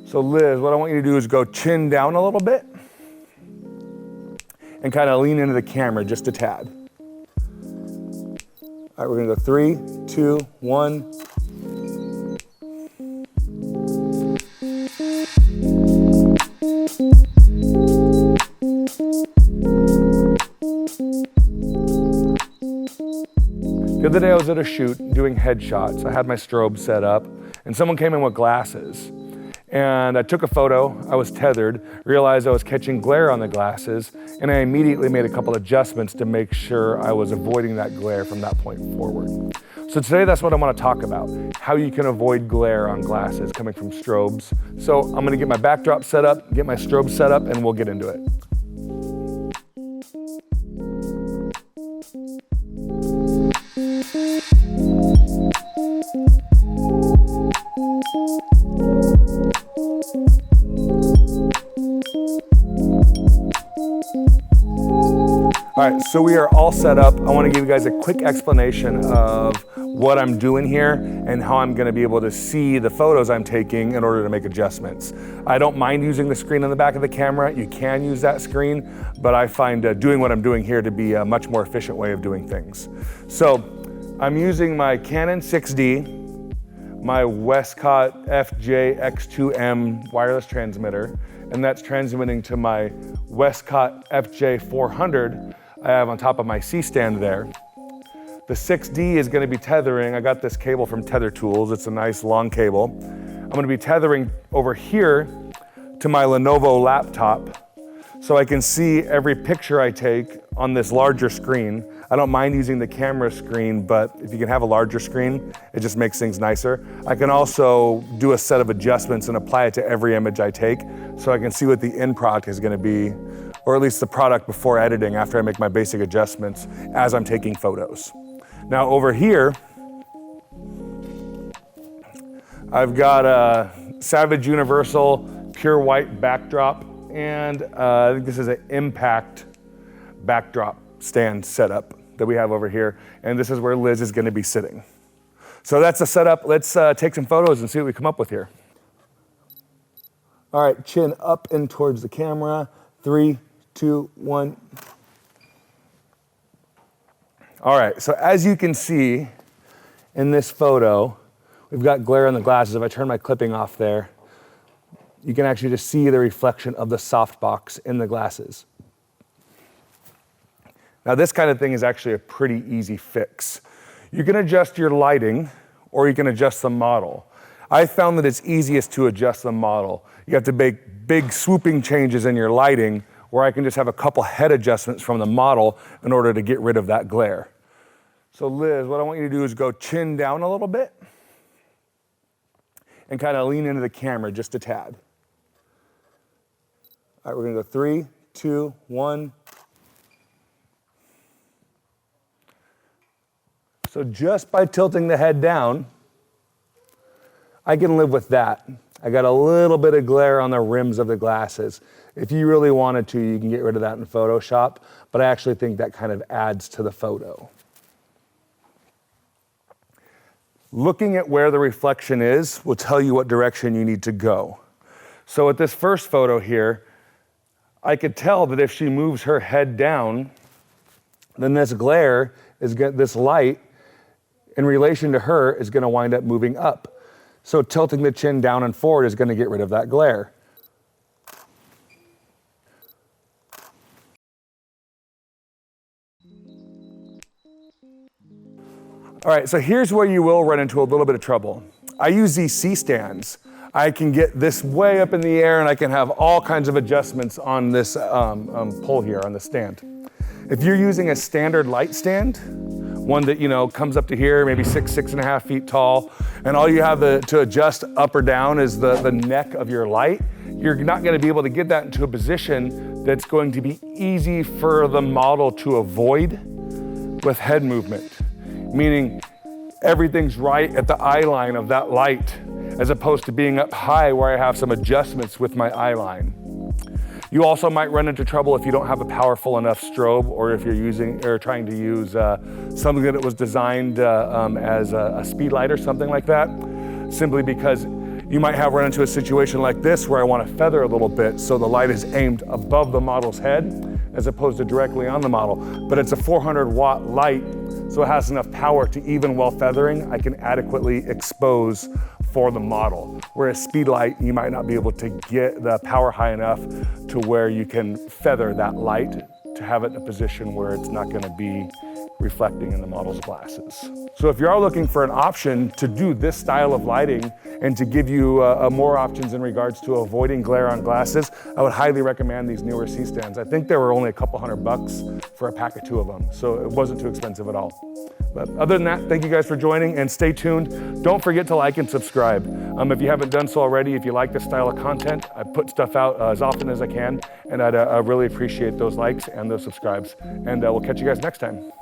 So Liz, what I want you to do is go chin down a little bit and kind of lean into the camera just a tad. All right, we're gonna go 3, 2, 1. The other day I was at a shoot doing headshots. I had my strobe set up and someone came in with glasses. And I took a photo, I was tethered, realized I was catching glare on the glasses, and I immediately made a couple adjustments to make sure I was avoiding that glare from that point forward. So today that's what I want to talk about, how you can avoid glare on glasses coming from strobes. So I'm going to get my backdrop set up, get my strobe set up, and we'll get into it. All right, so we are all set up. I want to give you guys a quick explanation of what I'm doing here and how I'm going to be able to see the photos I'm taking in order to make adjustments. I don't mind using the screen on the back of the camera. You can use that screen, but I find doing what I'm doing here to be a much more efficient way of doing things. So I'm using my Canon 6D, my Westcott FJ-X2M wireless transmitter, and that's transmitting to my Westcott FJ400 I have on top of my C-stand there. The 6D is going to be tethering. I got this cable from Tether Tools. It's a nice long cable. I'm going to be tethering over here to my Lenovo laptop so I can see every picture I take on this larger screen. I don't mind using the camera screen, but if you can have a larger screen, it just makes things nicer. I can also do a set of adjustments and apply it to every image I take so I can see what the end product is going to be, or at least the product before editing after I make my basic adjustments as I'm taking photos. Now over here, I've got a Savage Universal pure white backdrop, and I think this is an impact backdrop stand setup that we have over here, and this is where Liz is going to be sitting. So that's the setup. Let's take some photos and see what we come up with here. All right, chin up and towards the camera. 3, 2, 1. All right, so as you can see in this photo, we've got glare on the glasses. If I turn my clipping off there, you can actually just see the reflection of the softbox in the glasses. Now this kind of thing is actually a pretty easy fix. You can adjust your lighting or you can adjust the model. I found that it's easiest to adjust the model. You have to make big swooping changes in your lighting, where I can just have a couple head adjustments from the model in order to get rid of that glare. So Liz, what I want you to do is go chin down a little bit and kind of lean into the camera just a tad. All right, we're gonna go 3, 2, 1. So just by tilting the head down, I can live with that. I got a little bit of glare on the rims of the glasses. If you really wanted to, you can get rid of that in Photoshop, but I actually think that kind of adds to the photo. Looking at where the reflection is will tell you what direction you need to go. So at this first photo here, I could tell that if she moves her head down, then this glare this light in relation to her is going to wind up moving up. So tilting the chin down and forward is going to get rid of that glare. All right, so here's where you will run into a little bit of trouble. I use these C-stands. I can get this way up in the air and I can have all kinds of adjustments on this pole here on the stand. If you're using a standard light stand, one that comes up to here, maybe 6.5 feet tall, and all you have to adjust up or down is the neck of your light, you're not going to be able to get that into a position that's going to be easy for the model to avoid with head movement. Meaning everything's right at the eye line of that light, as opposed to being up high where I have some adjustments with my eye line. You also might run into trouble if you don't have a powerful enough strobe, or if you're trying to use something that was designed as a speed light or something like that, simply because You might have run into a situation like this where I want to feather a little bit so the light is aimed above the model's head as opposed to directly on the model. But it's a 400-watt light, so it has enough power to, even while feathering, I can adequately expose for the model. Whereas speed light, you might not be able to get the power high enough to where you can feather that light to have it in a position where it's not going to be reflecting in the model's glasses. So if you are looking for an option to do this style of lighting and to give you more options in regards to avoiding glare on glasses, I would highly recommend these newer C-stands. I think they were only a couple $100 for a pack of 2 of them, so it wasn't too expensive at all. But other than that, thank you guys for joining, and stay tuned. Don't forget to like and subscribe. If you haven't done so already, if you like this style of content, I put stuff out as often as I can, and I'd really appreciate those likes and those subscribes. And we'll catch you guys next time.